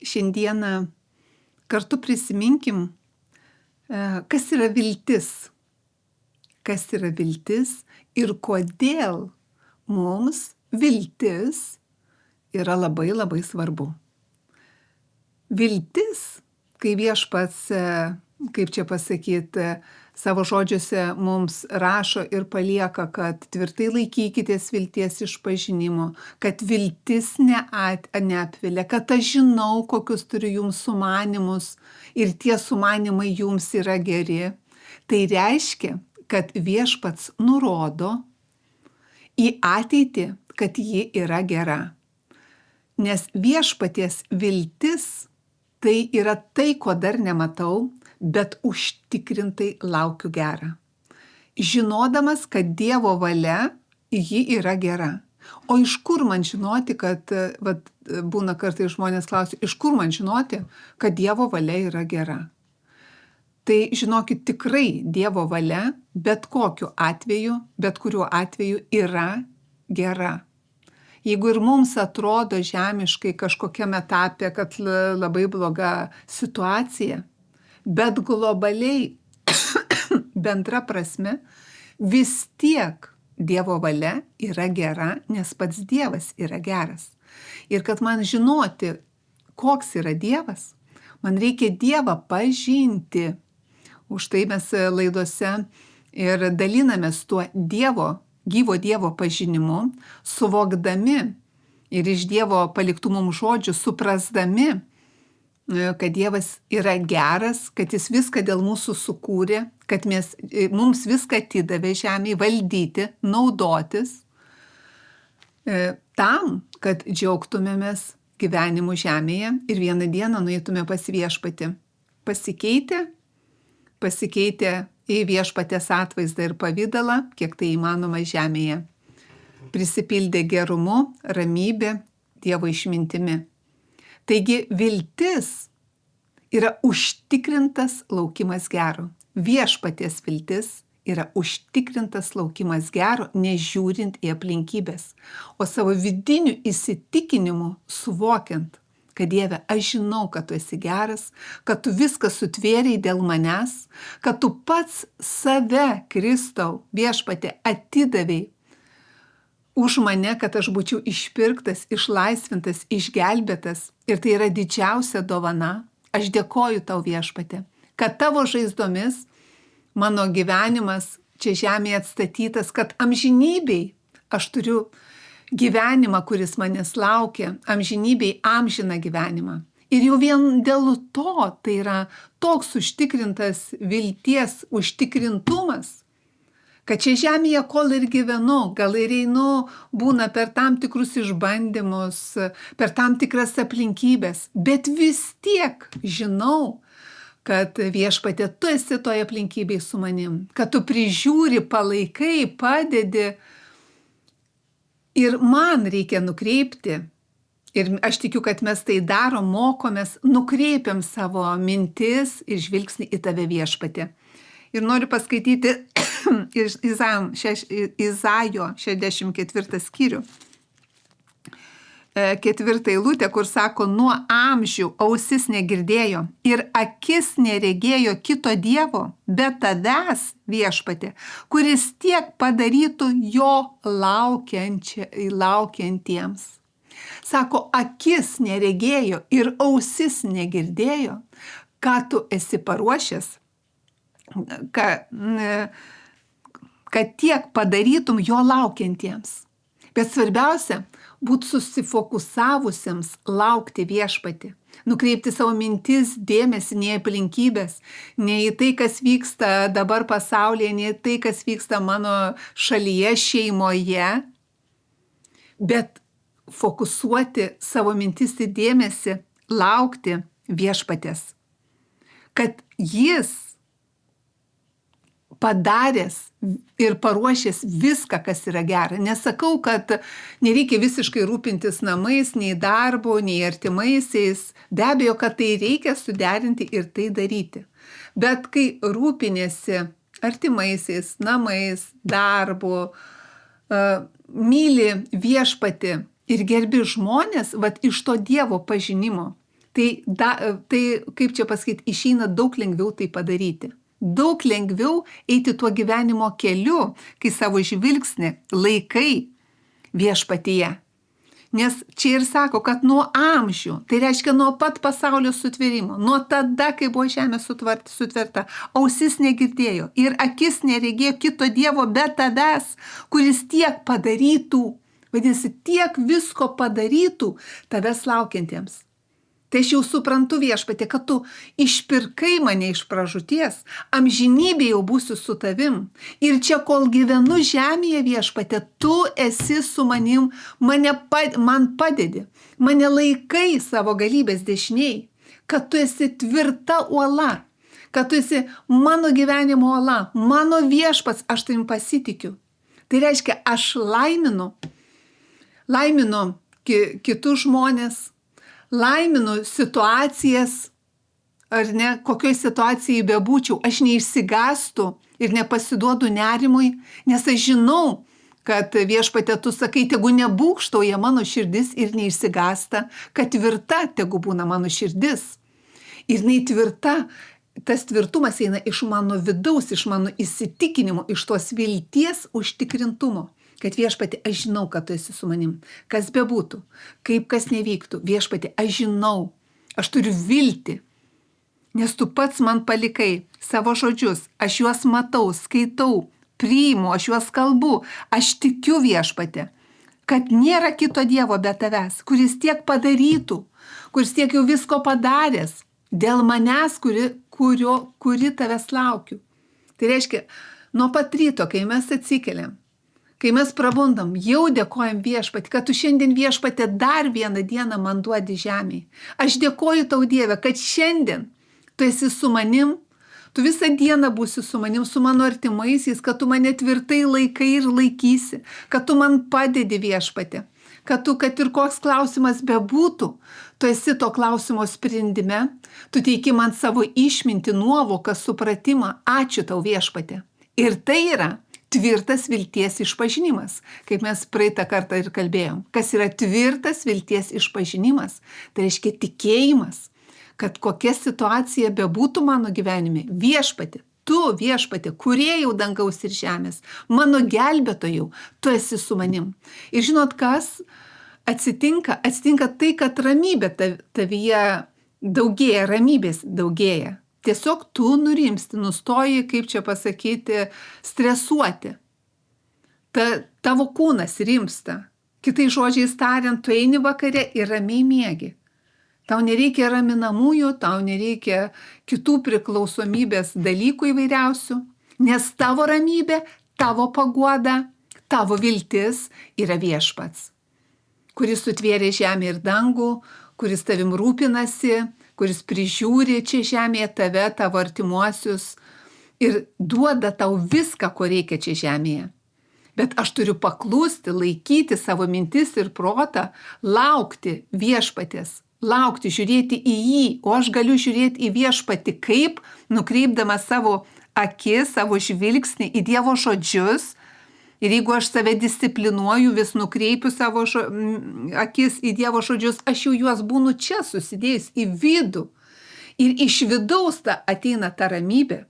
šiandieną kartu prisiminkim, kas yra viltis. Kas yra viltis ir kodėl mums viltis yra labai labai svarbu. Viltis, kai Viešpats, kaip čia pasakyti, savo žodžiuose mums rašo ir palieka, kad tvirtai laikykitės vilties išpažinimo, kad viltis neapvilia, kad aš žinau, kokius turiu jums sumanymus ir tie sumanymai jums yra geri. Tai reiškia, kad Viešpats nurodo į ateitį, kad ji yra gera. Nes Viešpaties viltis tai yra tai, ko dar nematau, bet užtikrintai laukiu gerą. Žinodamas, kad Dievo valia ji yra gera. O iš kur man žinoti, kad, būna kartai žmonės klausia, iš kur man žinoti, kad Dievo valia yra gera? Tai žinokit, tikrai Dievo valia bet kokiu atveju, bet kuriuo atveju yra gera. Jeigu ir mums atrodo žemiškai kažkokiame etape, kad labai bloga situacija, bet globaliai bendra prasme vis tiek Dievo valia yra gera, nes pats Dievas yra geras. Ir kad man žinoti, koks yra Dievas, man reikia Dievą pažinti. Už tai mes laidose ir dalinamės tuo gyvo Dievo pažinimu, suvokdami ir iš Dievo paliktų mums žodžių suprasdami, kad Dievas yra geras, kad jis viską dėl mūsų sukūrė, kad mums viską atidavė žemėje valdyti, naudotis, tam, kad džiaugtumėmės gyvenimu žemėje ir vieną dieną nueitume pas Viešpatį. Pasikeitė į Viešpatės atvaizdą ir pavydalą, kiek tai įmanoma žemėje. Prisipildė gerumu, ramybė, Dievo išmintimi. Taigi viltis yra užtikrintas laukimas gero. Viešpaties viltis yra užtikrintas laukimas gero, nežiūrint į aplinkybės, o savo vidiniu įsitikinimu suvokiant, kad Dieve, aš žinau, kad tu esi geras, kad tu viską sutvėrei dėl manęs, kad tu pats save, Kristau, Viešpatie, atidavei už mane, kad aš būčiau išpirktas, išlaisvintas, išgelbėtas. Ir tai yra didžiausia dovana. Aš dėkoju tau, Viešpatie, kad tavo žaizdomis mano gyvenimas čia žemėje atstatytas, kad amžinybei aš turiu gyvenimą, kuris manęs laukia, amžinybei amžiną gyvenimą. Ir jau vien dėl to tai yra toks užtikrintas vilties užtikrintumas, kad čia žemėje, kol ir gyvenu, gal ir einu, būna per tam tikrus išbandymus, per tam tikras aplinkybės, bet vis tiek žinau, kad Viešpatie, tu esi toje aplinkybėje su manim, kad tu prižiūri, palaikai, padedi. Ir man reikia nukreipti, ir aš tikiu, kad mes tai darom, mokomės, nukreipiam savo mintis ir žvilgsnį į tave, Viešpatie. Ir noriu paskaityti iš Izaijo 64 skyrių. 4 eilutė, kur sako, nuo amžių ausis negirdėjo ir akis neregėjo kito Dievo, bet tavęs, Viešpatie, kuris tiek padarytų jo laukiantiems. Sako, akis neregėjo ir ausis negirdėjo, ką tu esi paruošęs, kad tiek padarytum jo laukiantiems. Bet svarbiausia, būti susifokusavusiems laukti Viešpatį, nukreipti savo mintis, dėmesį ne į aplinkybės, ne į tai, kas vyksta dabar pasaulyje, ne į tai, kas vyksta mano šalyje, šeimoje, bet fokusuoti savo mintis į dėmesį, laukti Viešpatės, kad jis padaręs ir paruošęs viską, kas yra gera. Nesakau, kad nereikia visiškai rūpintis namais, nei darbo, nei artimaisiais. Be abejo, kad tai reikia suderinti ir tai daryti. Bet kai rūpinėsi artimaisiais, namais, darbu, myli Viešpatį ir gerbi žmonės, vat iš to Dievo pažinimo, Tai kaip čia pasakyti, išeina daug lengviau tai padaryti. Daug lengviau eiti tuo gyvenimo keliu, kai savo žvilgsnį laikai viešpatyje. Nes čia ir sako, kad nuo amžių, tai reiškia nuo pat pasaulio sutvėrimo, nuo tada, kai buvo žemė sutverta, ausis negirdėjo ir akis neregėjo kito Dievo be tavęs, kuris tiek padarytų, vadinasi, tiek visko padarytų tavęs laukiantiems. Tai aš jau suprantu, viešpatie, kad tu išpirkai mane iš pražūties, amžinybė jau būsiu su tavim. Ir čia, kol gyvenu žemėje, viešpatie, tu esi su manim, man padedi, mane laikai savo galybės dešiniai, kad tu esi tvirta uola, kad tu esi mano gyvenimo uola, mano viešpats, aš tavim pasitikiu. Tai reiškia, aš laiminu kitus žmonės, laiminu situacijas, ar ne, kokioj situacijai bebūčiau, aš neišsigąstu ir nepasiduodu nerimui, nes aš žinau, kad viešpatie tu sakai, tegu nebūgštauja mano širdis ir neišsigąsta, kad tvirta tegu būna mano širdis. Ir jinai tvirta, tas tvirtumas eina iš mano vidaus, iš mano įsitikinimo, iš tos vilties užtikrintumo. Kad viešpatie, aš žinau, kad tu esi su manim. Kas bebūtų, kaip kas nevyktų, viešpatie, aš žinau, aš turiu viltį, nes tu pats man palikai savo žodžius, aš juos matau, skaitau, priimu, aš juos kalbu, aš tikiu, viešpatie, kad nėra kito Dievo be tavęs, kuris tiek padarytų, kuris tiek jau visko padaręs dėl manęs, kuri tavęs laukiu. Tai reiškia, nuo pat ryto, kai mes atsikeliam, kai mes prabundam, jau dėkojam viešpatį, kad tu šiandien viešpatė dar vieną dieną man duodi žemėje. Aš dėkoju tau, Dieve, kad šiandien tu esi su manim, tu visą dieną būsi su manim, su mano artimaisiais, kad tu mane tvirtai laikai ir laikysi, kad tu man padedi, viešpatė, kad ir koks klausimas bebūtų, tu esi to klausimo sprendime, tu teiki man savo išmintį, nuovoką, supratimą. Ačiū tau, viešpatė. Ir tai yra tvirtas vilties išpažinimas, kaip mes praeitą kartą ir kalbėjom. Kas yra tvirtas vilties išpažinimas? Tai reiškia tikėjimas, kad kokia situacija bebūtų mano gyvenime, viešpatė, tu viešpatė, kūrėjau dangaus ir žemės, mano gelbėtojau, tu esi su manim. Ir žinot kas atsitinka? Atsitinka tai, kad ramybė tavyje daugėja, ramybės daugėja. Tiesiog tu nurimsti, nustoji, kaip čia pasakyti, stresuoti. Tavo kūnas rimsta. Kitai žodžiais tariant, tu eini vakare ir ramiai miegi. Tau nereikia raminamųjų, tau nereikia kitų priklausomybės dalykų įvairiausių, nes tavo ramybė, tavo paguoda, tavo viltis yra viešpats, kuris sutvėrė žemę ir dangų, kuris tavim rūpinasi, kuris prižiūri čia žemėje tave, tavo artimuosius ir duoda tau viską, ko reikia čia žemėje. Bet aš turiu paklusti, laikyti savo mintis ir protą, laukti viešpatės, laukti, žiūrėti į jį, o aš galiu žiūrėti į viešpatį kaip, nukreipdama savo akis, savo žvilgsnį į Dievo žodžius. Ir jeigu aš save disciplinuoju, vis nukreipiu savo akis į Dievo žodžius, aš jau juos būnu čia susidėjus į vidų. Ir iš vidaus ateina ta ramybė,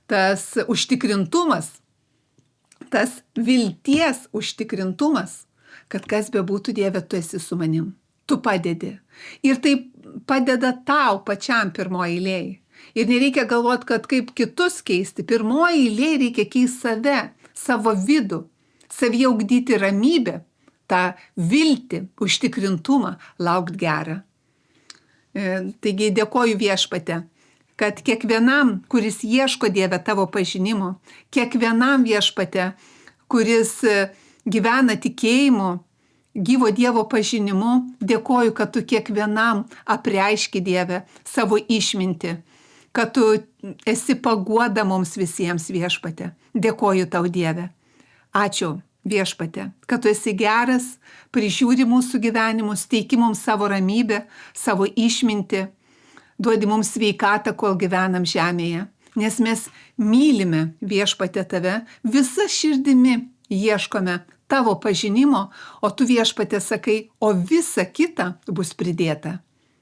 tas užtikrintumas, tas vilties užtikrintumas, kad kas bebūtų, Dieve, tu esi su manim. Tu padedi. Ir tai padeda tau pačiam pirmoji eilėje. Ir nereikia galvoti, kad kaip kitus keisti. Pirmoji eilėje reikia keisti save. Savo vidų, savyje ugdyti ramybę, tą viltį, užtikrintumą, laukt gerą. Taigi dėkoju viešpate, kad kiekvienam, kuris ieško Dieve tavo pažinimo, kiekvienam viešpate, kuris gyvena tikėjimu, gyvo Dievo pažinimu, dėkoju, kad tu kiekvienam apreiški, Dieve, savo išmintį, kad tu esi paguoda mums visiems, viešpate. Dėkoju tau, Dieve. Ačiū, viešpate, kad tu esi geras, prižiūri mūsų gyvenimus, teiki mums savo ramybę, savo išmintį, duodi mums sveikatą, kol gyvenam žemėje. Nes mes mylime, viešpate, tave, visa širdimi ieškome tavo pažinimo, o tu, viešpate, sakai, o visa kita bus pridėta.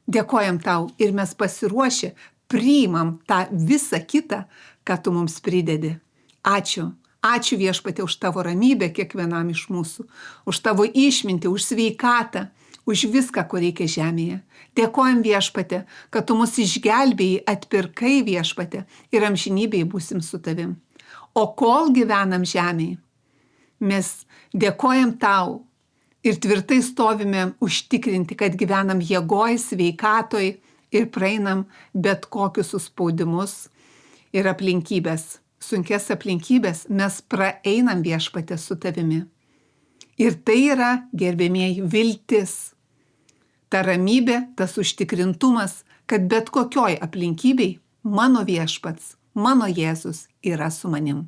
Dėkojam tau ir mes pasiruošę priimam tą visą kitą, ką tu mums pridedi. Ačiū. Ačiū Viešpatie už tavo ramybę kiekvienam iš mūsų, už tavo išmintį, už sveikatą, už viską, ko reikia žemėje. Dėkojam Viešpatie, kad tu mus išgelbėjai, atpirkai Viešpatie ir amžinybėje būsim su tavim. O kol gyvenam žemėje, mes dėkojam tau ir tvirtai stovime užtikrinti, kad gyvenam jėgoj, sveikatoj ir praeinam bet kokius suspaudimus ir aplinkybės. Sunkes aplinkybės mes praeinam Viešpatie su tavimi. Ir tai yra, gerbėmieji, viltis. Ta ramybė, tas užtikrintumas, kad bet kokioj aplinkybei mano Viešpats, mano Jėzus yra su manim.